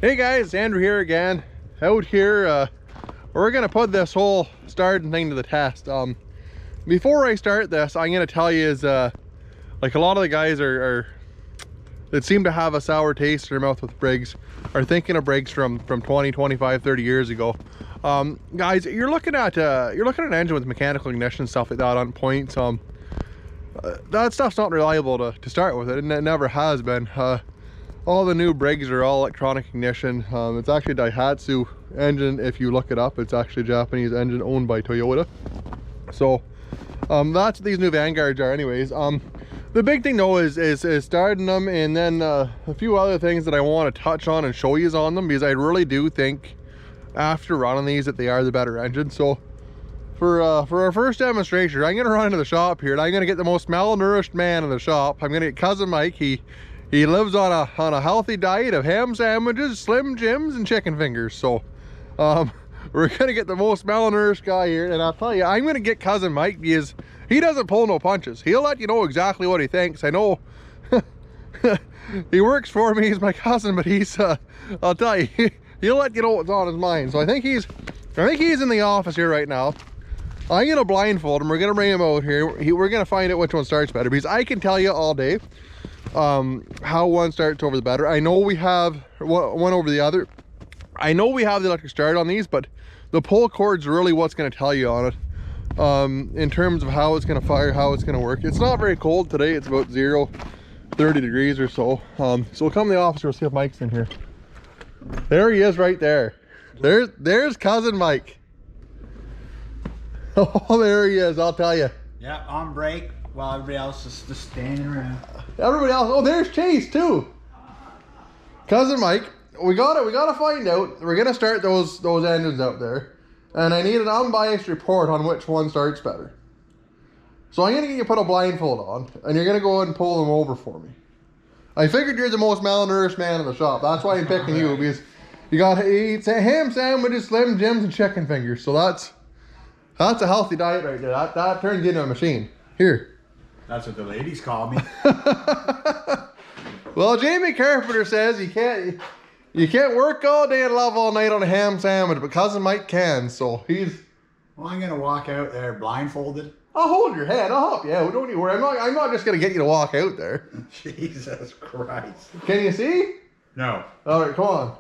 Hey guys, Andrew here again. Out here, we're gonna put this whole starting thing to the test. Before I start this, I'm gonna tell you is like a lot of the guys that seem to have a sour taste in their mouth with Briggs are thinking of Briggs from 20, 25, 30 years ago. Guys, you're looking at an engine with mechanical ignition and stuff like that on points. That stuff's not reliable to start with. It never has been. All the new Briggs are all electronic ignition. It's actually a Daihatsu engine. If you look it up, it's actually a Japanese engine owned by Toyota. So that's what these new Vanguards are anyways. The big thing though is starting them, and then a few other things that I want to touch on and show you on them, because I really do think after running these that they are the better engine. So for our first demonstration, I'm going to run into the shop here and I'm going to get the most malnourished man in the shop. I'm going to get Cousin Mike. He lives on a healthy diet of ham sandwiches, Slim Jims, and chicken fingers. So we're going to get the most malnourished guy here, and I'll tell you, I'm going to get Cousin Mike because he doesn't pull no punches. He'll let you know exactly what he thinks. I know he works for me, he's my cousin, but he's I'll tell you, he'll let you know what's on his mind. So I think he's in the office here right now. I'm gonna blindfold him. We're gonna bring him out here. We're gonna find out which one starts better, because I can tell you all day how one starts over the better. I know we have one over the other. I know we have the electric start on these, but the pull cord's really what's going to tell you on it in terms of how it's going to fire, how it's going to work. It's not very cold today. It's about 30 degrees or so. So we'll come to the office. We'll see if Mike's in here. There he is right there. There's Cousin Mike. Oh, there he is, I'll tell you. Yeah, on break while everybody else is just standing around. Everybody else, oh, there's Chase too. Cousin Mike, we gotta find out. We're gonna start those engines out there, and I need an unbiased report on which one starts better. So I'm gonna get you put a blindfold on, and you're gonna go ahead and pull them over for me. I figured you're the most malnourished man in the shop. That's why I'm picking you, because he eats ham sandwiches, Slim Jims, and chicken fingers. So that's a healthy diet right there. That turns you into a machine. Here. That's what the ladies call me. Well, Jamie Carpenter says you can't work all day and love all night on a ham sandwich, but Cousin Mike can, so he's... Well, I'm gonna walk out there blindfolded. I'll hold your hand. I'll help you out. Don't you worry. I'm not just gonna get you to walk out there. Jesus Christ. Can you see? No. All right, come on.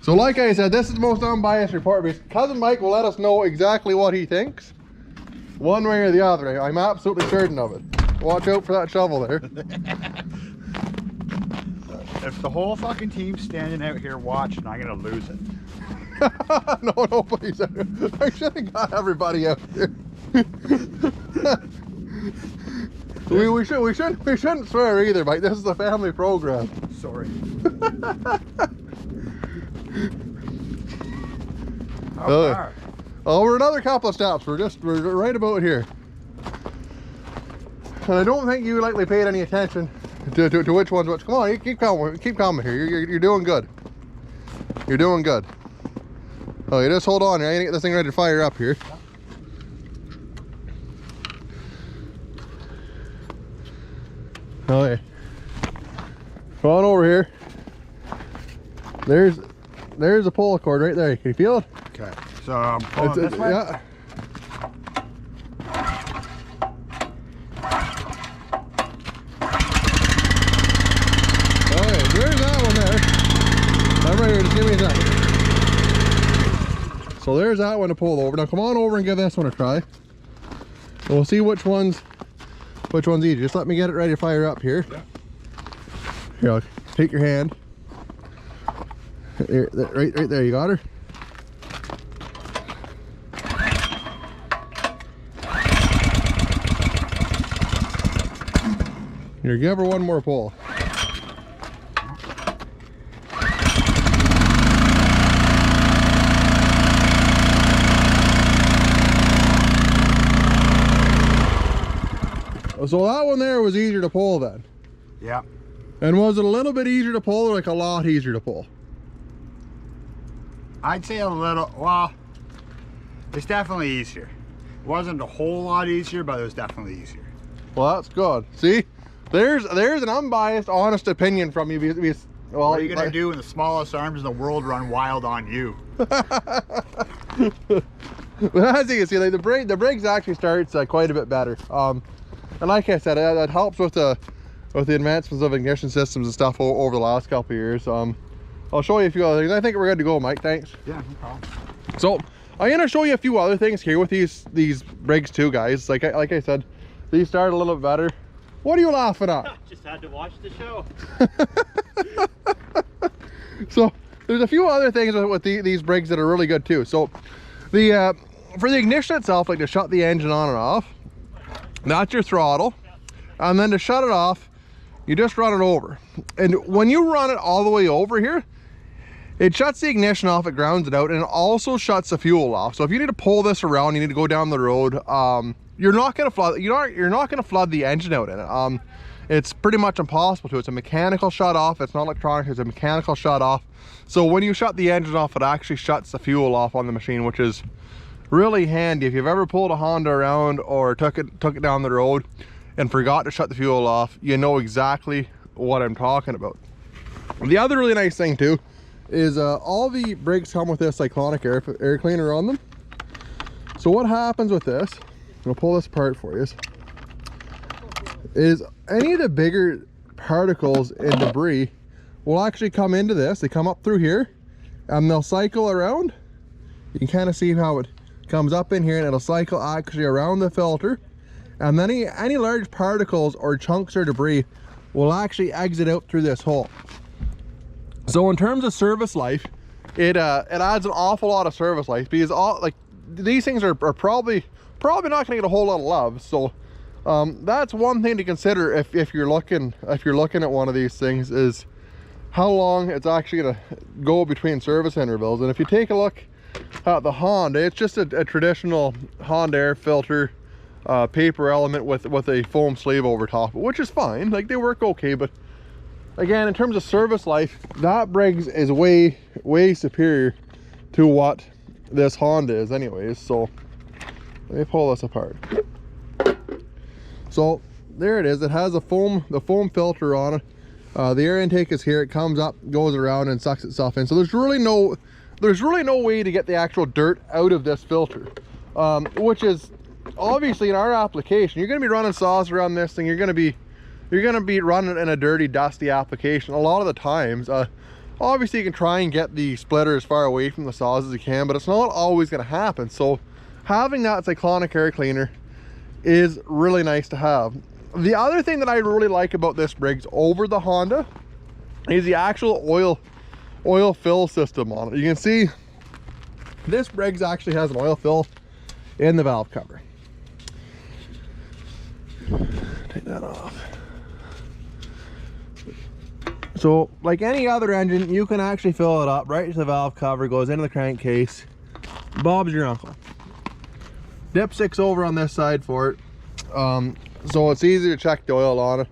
So like I said, this is the most unbiased report, because Cousin Mike will let us know exactly what he thinks, one way or the other. I'm absolutely certain of it. Watch out for that shovel there. If the whole fucking team's standing out here watching, I'm gonna lose it. No, please. I should have got everybody out here. we shouldn't swear either, Mike. This is a family program. Sorry. Oh, we're another couple of steps. We're right about here. And I don't think you likely paid any attention to which one's which. Come on, you keep coming here. You're doing good. You're doing good. Oh, you just hold on here. I gotta get this thing ready to fire up here. Okay. Come on over here. There's a pull cord right there. Can you feel it? Okay. So I'm pulling this way? Yeah. Okay, there's that one there. I'm right here, just give me a second. So there's that one to pull over. Now come on over and give this one a try. And we'll see which one's easier. Just let me get it ready to fire up here. Yeah. Here, I'll take your hand. There, right there, you got her. Here, give her one more pull. So that one there was easier to pull then. Yeah. And was it a little bit easier to pull, or like a lot easier to pull? I'd say a little, well, it's definitely easier. It wasn't a whole lot easier, but it was definitely easier. Well, that's good. See, there's an unbiased, honest opinion from you, because Well, what are you gonna do when the smallest arms in the world run wild on you? But as you can see, like the Briggs actually starts quite a bit better. And like I said, that helps with the advancements of ignition systems and stuff over the last couple of years. I'll show you a few other things. I think we're good to go, Mike. Thanks. Yeah, no problem. So I'm gonna show you a few other things here with these Briggs too, guys. Like I said, these start a little bit better. What are you laughing at? Just had to watch the show. So there's a few other things with these Briggs that are really good too. So the for the ignition itself, like to shut the engine on and off, that's your throttle, and then to shut it off, you just run it over. And when you run it all the way over here, it shuts the ignition off, it grounds it out, and it also shuts the fuel off. So if you need to pull this around, you need to go down the road, you're not going to flood. You're not going to flood the engine out in it. It's pretty much impossible to. It's a mechanical shut off. It's not electronic. It's a mechanical shut off. So when you shut the engine off, it actually shuts the fuel off on the machine, which is really handy. If you've ever pulled a Honda around or took it down the road and forgot to shut the fuel off, you know exactly what I'm talking about. The other really nice thing too is all the Briggs come with this cyclonic air cleaner on them. So what happens with this, I'll pull this apart for you, is any of the bigger particles and debris will actually come into this. They come up through here and they'll cycle around. You can kind of see how it comes up in here, and it'll cycle actually around the filter, and then any large particles or chunks or debris will actually exit out through this hole. So in terms of service life, it adds an awful lot of service life, because these things are probably not going to get a whole lot of love. So that's one thing to consider if you're looking at one of these things, is how long it's actually going to go between service intervals. And if you take a look at the Honda, it's just a traditional Honda air filter paper element with a foam sleeve over top, which is fine. Like, they work okay, but again, in terms of service life, that Briggs is way superior to what this Honda is anyways. So let me pull this apart. So there it is. It has the foam filter on it. The air intake is here. It comes up, goes around, and sucks itself in. So there's really no way to get the actual dirt out of this filter, which is obviously in our application. You're going to be running saws around this thing. You're going to be running in a dirty, dusty application a lot of the times. Obviously you can try and get the splitter as far away from the saws as you can, but it's not always going to happen. So having that cyclonic air cleaner is really nice to have. The other thing that I really like about this Briggs over the Honda is the actual oil fill system on it. You can see this Briggs actually has an oil fill in the valve cover. Take that off. So like any other engine, you can actually fill it up right to the valve cover, goes into the crankcase. Bob's your uncle. Dipstick's over on this side for it, so it's easy to check the oil on it.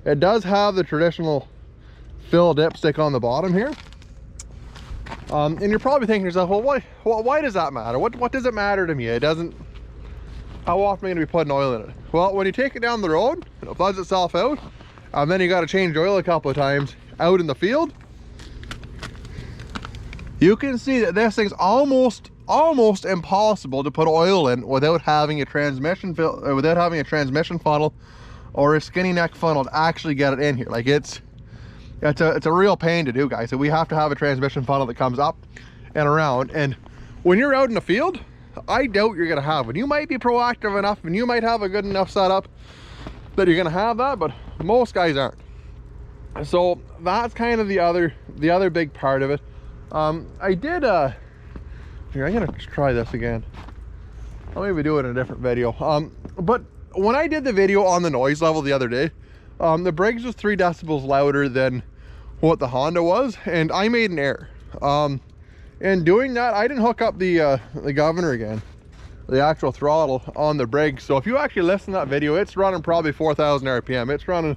It does have the traditional fill dipstick on the bottom here. And you're probably thinking to yourself, well, why does that matter? What does it matter to me? It doesn't. How often are you going to be putting oil in it? Well, when you take it down the road, it floods itself out, and then you got to change oil a couple of times out in the field. You can see that this thing's almost impossible to put oil in without having a transmission funnel or a skinny neck funnel to actually get it in here. Like, it's a real pain to do, guys. So we have to have a transmission funnel that comes up and around, and when you're out in the field, I doubt you're gonna have one. You might be proactive enough and you might have a good enough setup that you're gonna have that, but most guys aren't. So that's kind of the other big part of it. I did here, I'm gonna try this again. I'll maybe do it in a different video. But when I did the video on the noise level the other day, the Briggs was 3 decibels louder than what the Honda was, and I made an error. In doing that, I didn't hook up the governor again, the actual throttle on the Briggs. So if you actually listen to that video, it's running probably 4,000 RPM. It's running,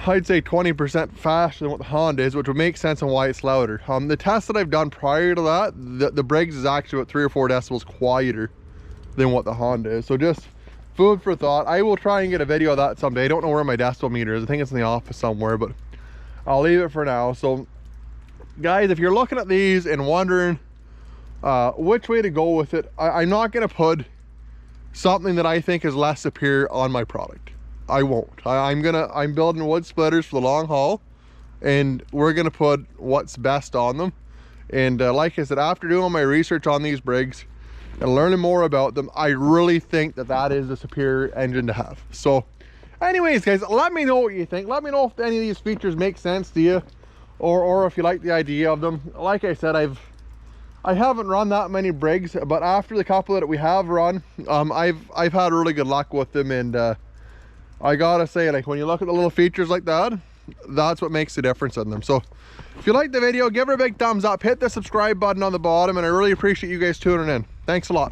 I'd say 20% faster than what the Honda is, which would make sense on why it's louder. The test that I've done prior to that, the Briggs is actually about 3 or 4 decibels quieter than what the Honda is. So just food for thought. I will try and get a video of that someday. I don't know where my decibel meter is. I think it's in the office somewhere, but I'll leave it for now. So guys, if you're looking at these and wondering which way to go with it, I'm not going to put something that I think is less superior on my product. I won't. I'm building wood splitters for the long haul, and we're gonna put what's best on them. And like I said, after doing my research on these Briggs and learning more about them, I really think that that is a superior engine to have. So anyways guys, let me know what you think. Let me know if any of these features make sense to you, or if you like the idea of them. Like I said, I haven't run that many Briggs, but after the couple that we have run, I've had really good luck with them. And I gotta say, like, when you look at the little features like that, that's what makes the difference in them. So if you like the video, give her a big thumbs up, hit the subscribe button on the bottom, and I really appreciate you guys tuning in. Thanks a lot.